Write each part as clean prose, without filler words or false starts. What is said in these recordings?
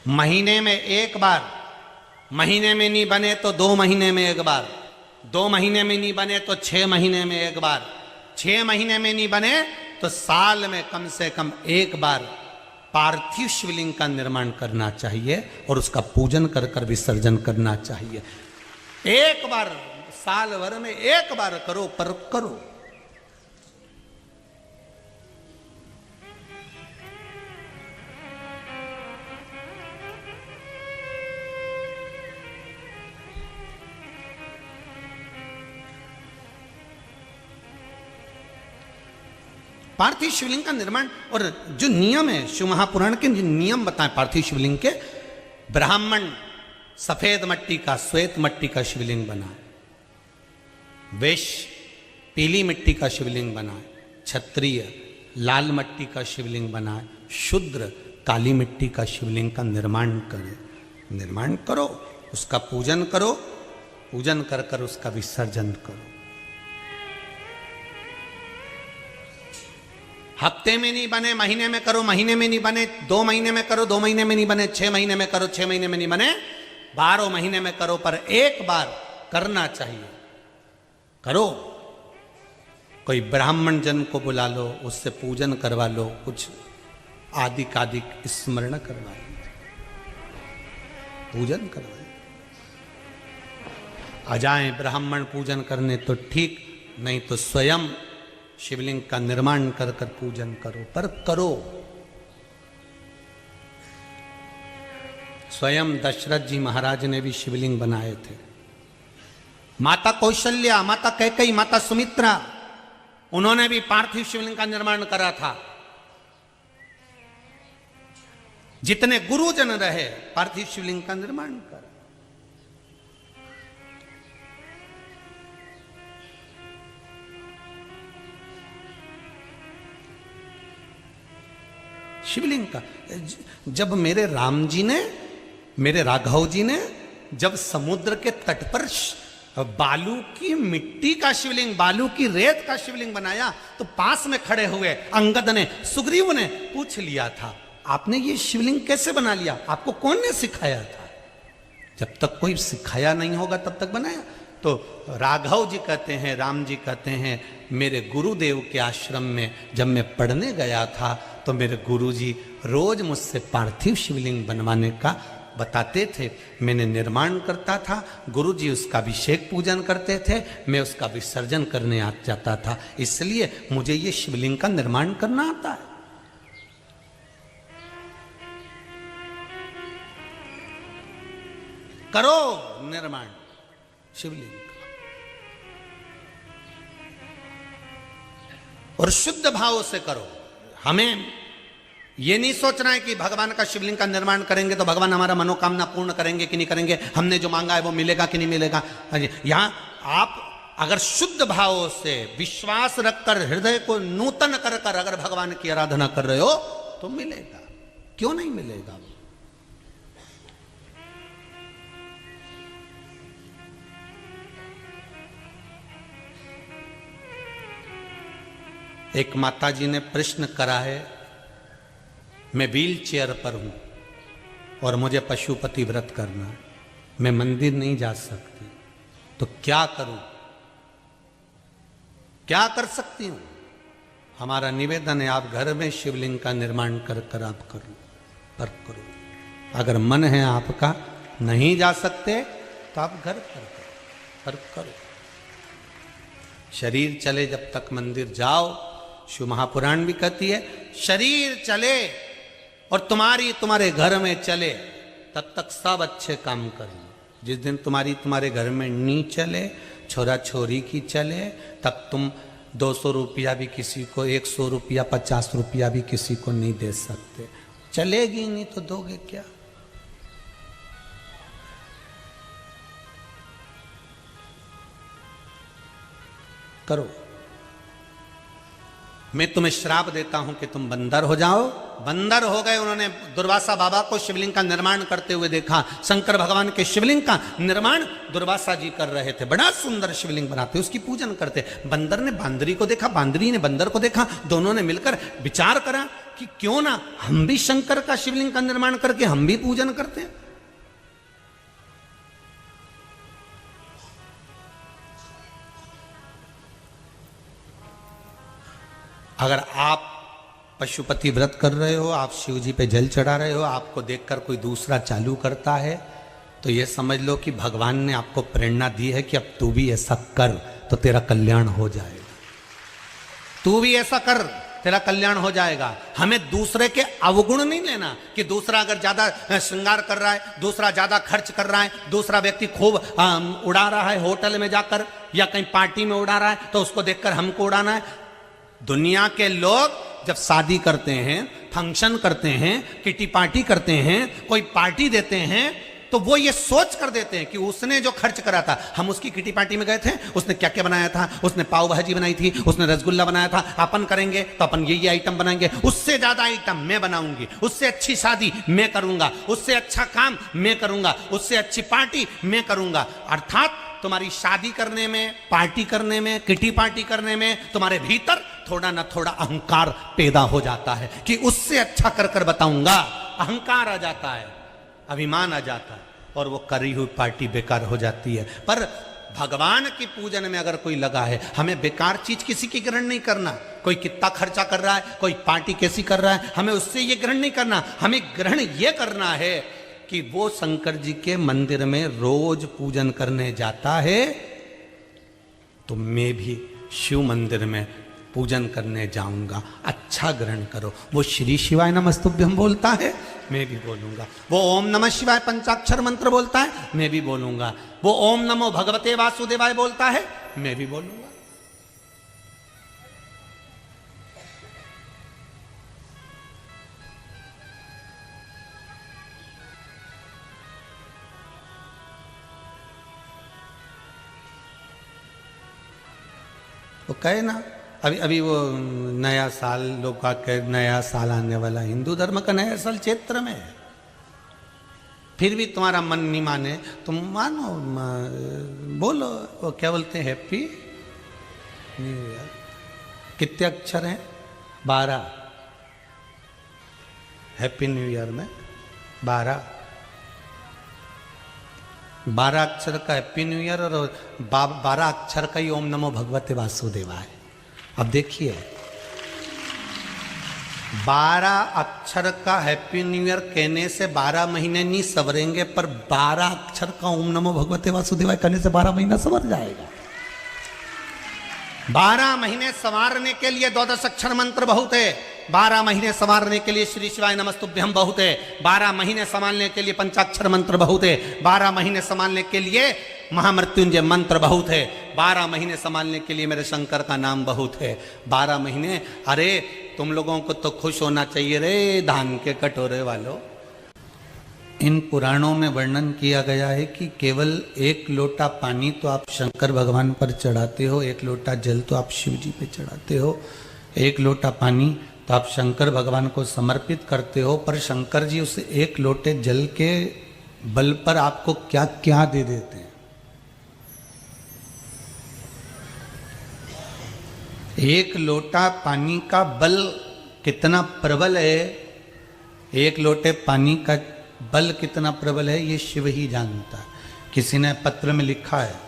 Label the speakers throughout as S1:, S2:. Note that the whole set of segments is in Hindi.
S1: महीने में एक बार, महीने में नहीं बने तो 2 महीने में एक बार, 2 महीने में नहीं बने तो 6 महीने में एक बार, 6 महीने में नहीं बने तो साल में कम से कम एक बार पार्थिव शिवलिंग का निर्माण करना चाहिए और उसका पूजन कर कर विसर्जन करना चाहिए। एक बार साल भर में एक बार करो, पर करो। पार्थिव शिवलिंग का निर्माण और जो नियम है, शिव महापुराण के जो नियम बताएं पार्थिव शिवलिंग के, ब्राह्मण सफेद मट्टी का, श्वेत मट्टी का शिवलिंग बनाए, वैश्य पीली मिट्टी का शिवलिंग बनाए, क्षत्रिय लाल मट्टी का शिवलिंग बनाए, शूद्र काली मिट्टी का शिवलिंग का निर्माण करे। निर्माण करो, उसका पूजन करो, पूजन कर कर उसका विसर्जन करो। हफ्ते में नहीं बने महीने में करो, महीने में नहीं बने 2 महीने में करो, 2 महीने में नहीं बने 6 महीने में करो, 6 महीने में नहीं बने 12 महीने में करो, पर एक बार करना चाहिए। करो, कोई ब्राह्मण जन को बुला लो, उससे पूजन करवा लो, कुछ आदिक स्मरण करवा लो, पूजन करवाए। आ जाए ब्राह्मण पूजन करने तो ठीक, नहीं तो स्वयं शिवलिंग का निर्माण कर कर पूजन करो, पर करो। स्वयं दशरथ जी महाराज ने भी शिवलिंग बनाए थे। माता कौशल्या, माता कैकेयी, माता सुमित्रा, उन्होंने भी पार्थिव शिवलिंग का निर्माण करा था। जितने गुरुजन रहे पार्थिव शिवलिंग का निर्माण करा। शिवलिंग का जब मेरे राम जी ने, मेरे राघव जी ने जब समुद्र के तट पर बालू की मिट्टी का शिवलिंग, बालू की रेत का शिवलिंग बनाया, तो पास में खड़े हुए अंगद ने, सुग्रीव ने पूछ लिया था, आपने ये शिवलिंग कैसे बना लिया? आपको कौन ने सिखाया था? जब तक कोई सिखाया नहीं होगा तब तक बनाया। तो राघव जी कहते हैं, राम जी कहते हैं, मेरे गुरुदेव के आश्रम में जब मैं पढ़ने गया था तो मेरे गुरुजी रोज मुझसे पार्थिव शिवलिंग बनवाने का बताते थे। मैंने निर्माण करता था, गुरुजी उसका अभिषेक पूजन करते थे, मैं उसका विसर्जन करने आ जाता था, इसलिए मुझे ये शिवलिंग का निर्माण करना आता है। करो निर्माण शिवलिंग का, और शुद्ध भाव से करो। हमें ये नहीं सोचना है कि भगवान का शिवलिंग का निर्माण करेंगे तो भगवान हमारा मनोकामना पूर्ण करेंगे कि नहीं करेंगे, हमने जो मांगा है वो मिलेगा कि नहीं मिलेगा। यहां आप अगर शुद्ध भाव से विश्वास रखकर, हृदय को नूतन कर कर अगर भगवान की आराधना कर रहे हो तो मिलेगा, क्यों नहीं मिलेगा। एक माता जी ने प्रश्न करा है, मैं व्हील चेयर पर हूं और मुझे पशुपति व्रत करना है, मैं मंदिर नहीं जा सकती, तो क्या करूं, क्या कर सकती हूं? हमारा निवेदन है, आप घर में शिवलिंग का निर्माण कर कर आप करो, पर करो। अगर मन है आपका नहीं जा सकते तो आप घर पर करो। शरीर चले जब तक मंदिर जाओ। शिव महापुराण भी कहती है, शरीर चले और तुम्हारे घर में चले तब तक सब अच्छे काम कर लो। जिस दिन तुम्हारे घर में नहीं चले, छोरा छोरी की चले, तब तुम 200 रुपया भी किसी को, 100 रुपया 50 रुपया भी किसी को नहीं दे सकते। चलेगी नहीं तो दोगे क्या? करो। मैं तुम्हें श्राप देता हूं कि तुम बंदर हो जाओ। बंदर हो गए। उन्होंने दुर्वासा बाबा को शिवलिंग का निर्माण करते हुए देखा। शंकर भगवान के शिवलिंग का निर्माण दुर्वासा जी कर रहे थे। बड़ा सुंदर शिवलिंग बनाते, उसकी पूजन करते। बंदर ने बांदरी को देखा, बांदरी ने बंदर को देखा। दोनों ने मिलकर विचार करा कि क्यों ना हम भी शंकर का शिवलिंग का निर्माण करके हम भी पूजन करते हैं। अगर आप पशुपति व्रत कर रहे हो, आप शिव जी पे जल चढ़ा रहे हो, आपको देखकर कोई दूसरा चालू करता है, तो ये समझ लो कि भगवान ने आपको प्रेरणा दी है कि अब तू भी ऐसा कर तो तेरा कल्याण हो जाएगा। तू भी ऐसा कर, तेरा कल्याण हो जाएगा। हमें दूसरे के अवगुण नहीं लेना कि दूसरा अगर ज्यादा श्रृंगार कर रहा है, दूसरा ज्यादा खर्च कर रहा है, दूसरा व्यक्ति खूब उड़ा रहा है होटल में जाकर या कहीं पार्टी में उड़ा रहा है, तो उसको देखकर हमको उड़ाना है। दुनिया के लोग जब शादी करते हैं, फंक्शन करते हैं, किटी पार्टी करते हैं, कोई पार्टी देते हैं, तो वो ये सोच कर देते हैं कि उसने जो खर्च करा था, हम उसकी किटी पार्टी में गए थे, उसने क्या क्या बनाया था, उसने पाव भाजी बनाई थी, उसने रसगुल्ला बनाया था, अपन करेंगे तो अपन ये आइटम बनाएंगे, उससे ज्यादा आइटम मैं बनाऊंगी, उससे अच्छी शादी मैं करूंगा, उससे अच्छा काम मैं करूंगा, उससे अच्छी पार्टी मैं करूंगा। अर्थात तुम्हारी शादी करने में, पार्टी करने में, किटी पार्टी करने में तुम्हारे भीतर थोड़ा ना थोड़ा अहंकार पैदा हो जाता है कि उससे अच्छा कर कर बताऊंगा। अहंकार आ जाता है, अभिमान आ जाता है और वो करी हुई पार्टी बेकार हो जाती है। पर भगवान की पूजन में अगर कोई लगा है, हमें बेकार चीज किसी की ग्रहण नहीं करना। कोई कितना खर्चा कर रहा है, कोई पार्टी कैसी कर रहा है, हमें उससे ये ग्रहण नहीं करना। हमें ग्रहण ये करना है कि वो शंकर जी के मंदिर में रोज पूजन करने जाता है, तो मैं भी शिव मंदिर में पूजन करने जाऊंगा। अच्छा ग्रहण करो। वो श्री शिवाय नमस्तुभ्यम बोलता है, मैं भी बोलूंगा। वो ओम नमः शिवाय पंचाक्षर मंत्र बोलता है, मैं भी बोलूंगा। वो ओम नमो भगवते वासुदेवाय बोलता है, मैं भी बोलूंगा। वो कहे ना, अभी अभी वो नया साल लोग का नया साल आने वाला, हिंदू धर्म का नया साल चैत्र में है। फिर भी तुम्हारा मन नहीं माने, तुम मानो, बोलो। वो क्या बोलते हैं, हैप्पी न्यू ईयर। कितने अक्षर हैं? 12। हैप्पी न्यू ईयर में 12 अक्षर का हैप्पी न्यू ईयर और 12 अक्षर का ही ओम नमो भगवते वासुदेवाय। अब देखिए, 12 अक्षर का हैप्पी न्यू ईयर कहने से 12 महीने नहीं सवरेंगे, पर 12 अक्षर का ओम नमो भगवते वासुदेवाय कहने से 12 महीना सवर जाएगा। 12 महीने संवारने के लिए 12 अक्षर मंत्र बहुत है। 12 महीने संवारने के लिए श्री शिवाय नमस्तुभ्यम बहुत है। 12 महीने संभालने के लिए पंचाक्षर मंत्र बहुत है। 12 महीने संभालने के लिए महामृत्युंजय मंत्र बहुत है। 12 महीने संभालने के लिए मेरे शंकर का नाम बहुत है। 12 महीने, अरे तुम लोगों को तो खुश होना चाहिए रे धान के कटोरे वालों। इन पुराणों में वर्णन किया गया है कि केवल 1 लोटा पानी तो आप शंकर भगवान पर चढ़ाते हो, 1 लोटा जल तो आप शिव जी पे चढ़ाते हो। 1 लोटा पानी तो आप शंकर भगवान को समर्पित करते हो, पर शंकर जी उस 1 लोटे जल के बल पर आपको क्या क्या दे देते हैं। 1 लोटा पानी का बल कितना प्रबल है, 1 लोटे पानी का बल कितना प्रबल है, ये शिव ही जानता है। किसी ने पत्र में लिखा है,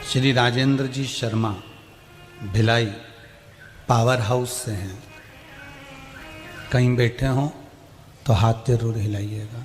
S1: श्री राजेंद्र जी शर्मा भिलाई पावर हाउस से हैं। कहीं बैठे हों तो हाथ जरूर हिलाइएगा।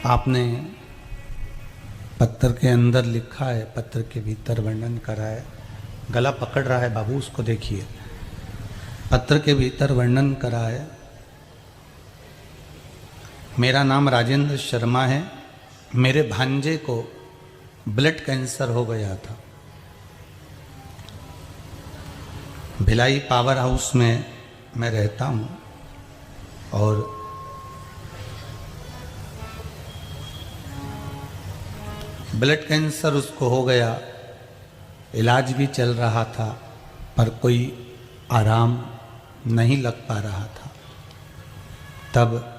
S1: आपने पत्र के अंदर लिखा है, पत्र के भीतर वर्णन करा है, गला पकड़ रहा है बाबू, उसको देखिए। पत्र के भीतर वर्णन करा है, मेरा नाम राजेंद्र शर्मा है, मेरे भांजे को ब्लड कैंसर हो गया था। भिलाई पावर हाउस में मैं रहता हूँ और ब्लड कैंसर उसको हो गया, इलाज भी चल रहा था पर कोई आराम नहीं लग पा रहा था। तब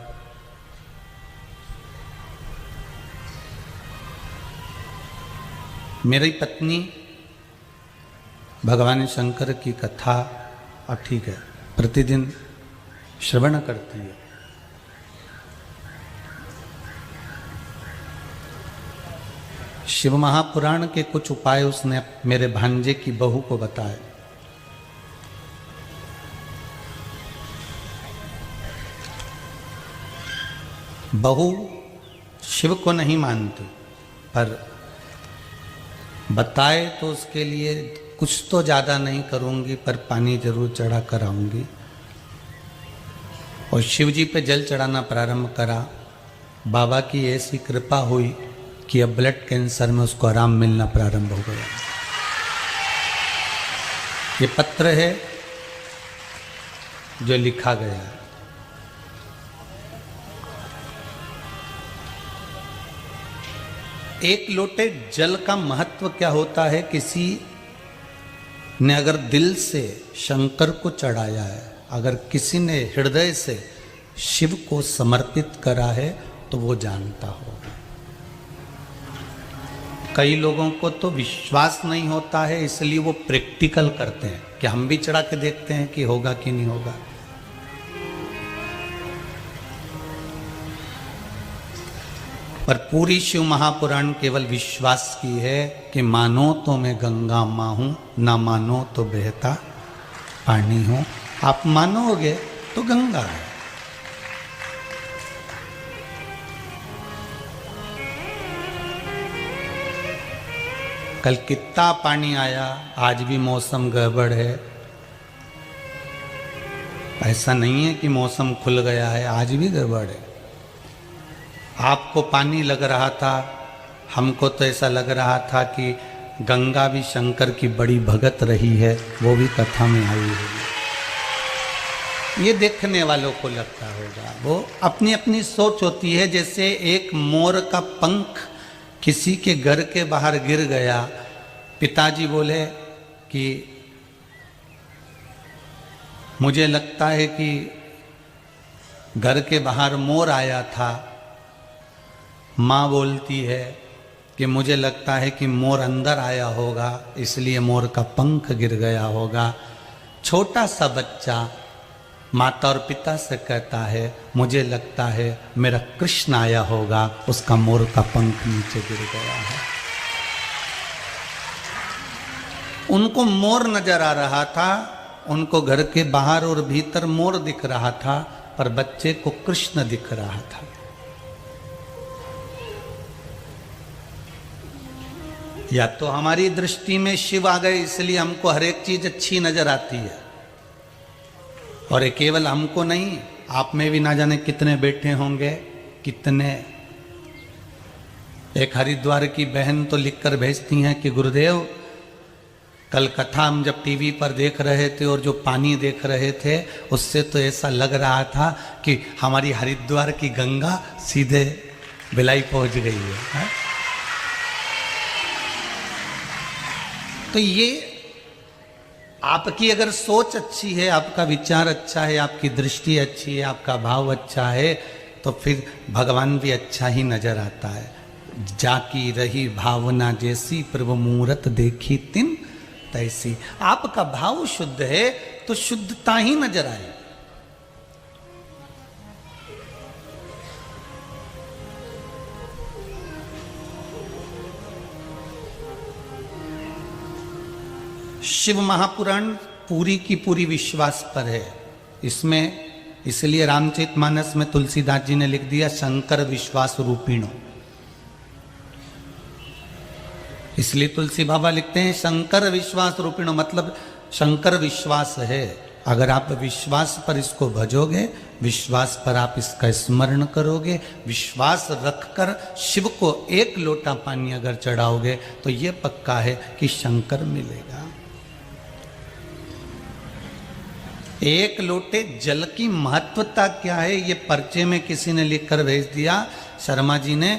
S1: मेरी पत्नी भगवान शंकर की कथा, और ठीक है, प्रतिदिन श्रवण करती है। शिव महापुराण के कुछ उपाय उसने मेरे भांजे की बहू को बताए। बहू शिव को नहीं मानती, पर बताए तो उसके लिए कुछ तो ज़्यादा नहीं करूँगी, पर पानी जरूर चढ़ा कर आऊँगी। और शिव जी पे जल चढ़ाना प्रारंभ करा। बाबा की ऐसी कृपा हुई कि अब ब्लड कैंसर में उसको आराम मिलना प्रारंभ हो गया। ये पत्र है जो लिखा गया है। एक लोटे जल का महत्व क्या होता है? किसी ने अगर दिल से शंकर को चढ़ाया है, अगर किसी ने हृदय से शिव को समर्पित करा है, तो वो जानता होगा। कई लोगों को तो विश्वास नहीं होता है, इसलिए वो प्रैक्टिकल करते हैं कि हम भी चढ़ा के देखते हैं कि होगा कि नहीं होगा। पर पूरी शिव महापुराण केवल विश्वास की है कि मानो तो मैं गंगा माँ हूं, ना मानो तो बहता पानी हूं। आप मानोगे तो गंगा है। कल कितना पानी आया, आज भी मौसम गड़बड़ है। ऐसा नहीं है कि मौसम खुल गया है, आज भी गड़बड़ है। आपको पानी लग रहा था, हमको तो ऐसा लग रहा था कि गंगा भी शंकर की बड़ी भगत रही है, वो भी कथा में आई है। ये देखने वालों को लगता होगा, वो अपनी अपनी सोच होती है। जैसे एक मोर का पंख किसी के घर के बाहर गिर गया, पिताजी बोले कि मुझे लगता है कि घर के बाहर मोर आया था। माँ बोलती है कि मुझे लगता है कि मोर अंदर आया होगा, इसलिए मोर का पंख गिर गया होगा। छोटा सा बच्चा माता और पिता से कहता है, मुझे लगता है मेरा कृष्ण आया होगा, उसका मोर का पंख नीचे गिर गया है। उनको मोर नजर आ रहा था, उनको घर के बाहर और भीतर मोर दिख रहा था, पर बच्चे को कृष्ण दिख रहा था। या तो हमारी दृष्टि में शिव आ गए, इसलिए हमको हर एक चीज अच्छी नजर आती है। और ये केवल हमको नहीं, आप में भी ना जाने कितने बैठे होंगे, कितने। एक हरिद्वार की बहन तो लिखकर भेजती हैं कि गुरुदेव, कल कथा हम जब टीवी पर देख रहे थे और जो पानी देख रहे थे, उससे तो ऐसा लग रहा था कि हमारी हरिद्वार की गंगा सीधे भिलाई पहुंच गई है। तो ये आपकी अगर सोच अच्छी है, आपका विचार अच्छा है, आपकी दृष्टि अच्छी है, आपका भाव अच्छा है, तो फिर भगवान भी अच्छा ही नजर आता है। जाकी रही भावना जैसी, प्रभु मूरत देखी तिन तैसी। आपका भाव शुद्ध है तो शुद्धता ही नजर आए। शिव महापुराण पूरी की पूरी विश्वास पर है। इसमें इसलिए रामचरितमानस में तुलसीदास जी ने लिख दिया, शंकर विश्वास रूपिणो। इसलिए तुलसी बाबा लिखते हैं शंकर विश्वास रूपिणो, मतलब शंकर विश्वास है। अगर आप विश्वास पर इसको भजोगे, विश्वास पर आप इसका स्मरण करोगे, विश्वास रखकर शिव को एक लोटा पानी अगर चढ़ाओगे तो ये पक्का है कि शंकर मिलेगा। एक लोटे जल की महत्वता क्या है, ये पर्चे में किसी ने लिखकर भेज दिया, शर्मा जी ने,